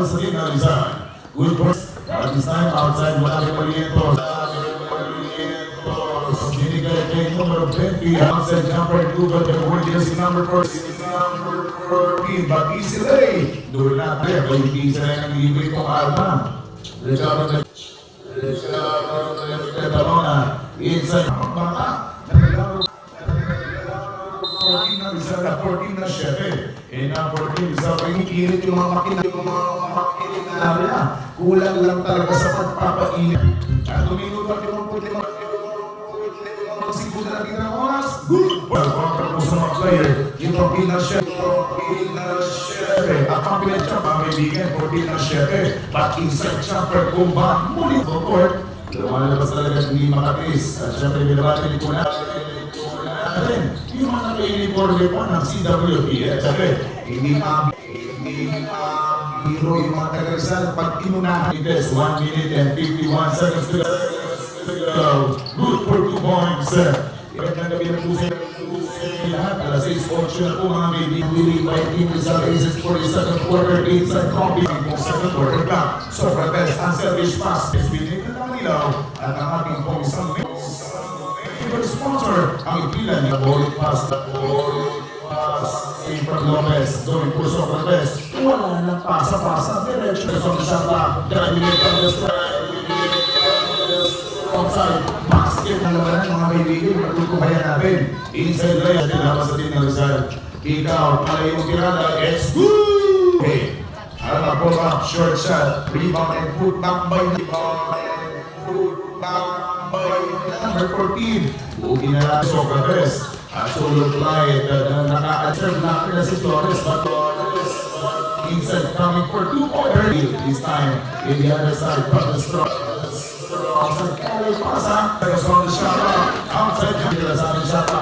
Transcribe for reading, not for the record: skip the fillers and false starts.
Flores rin na Rizal. Good first. At this time, outside, Malawi Palientos. Binigay kay numero 20. Outside jumper, Google. The word is number 4. But easy lay. Doon na tayo. Kaya hindi sila yung libre kong arma. Ricardo na Barona. Inside. Baka. 14 na Rizal na 14 na Cheve. And na 14 Rizal. Pag-ikilit yung mga makina. Kulang lang talaga sa pagpapainit. At tuminod pa yung mga siguro na natin ang oras. Good! Welcome po sa mga player. Yung Pinashefe. At pampilit siya, pamibigyan for Pinashefe. But inside jumper, kumba, muli po court. Lumalabas talaga hindi makatiis. At syempre, binabati ko na yung mga uniforme pa ng CWP. At syempre, hindi biro yung mga taga-Rizal. Pag inunahan, it is 1 minute and 51 seconds to go. Good for 2 points. Iba't na gabi ng puso lahat. Alas 6-8 na po mga baby. Willie by Team Rizal Aces for the second quarter. Inside copy po second quarter clock. Sobrang best unselfish pass. Binigay na ng ilaw at ang ating pong isang favorite sponsor ang ipilan ng ball pass. From Lopez, going for Sobrang best. Wala nang pasa-pasa. Diretso sa Santa. Driving it from the strike. Outside. Basket na labanan mga kaibigan. Matutubayan natin. Inside lane. Tinabas sa team ng Rizal. Kick out. Malay yung tirada. It's good! Hey. Harap pull up. Short shot. Rebound and put back by number 14. Bugi na lang. Sobrang best. At solo fly. Naka-serve natin na si Flores. But Flores inside coming for 2-pointer. This time in the other side. But the strong. Outside Cali pasa. There's on the shot clock. Outside Cali. There's on the shot clock.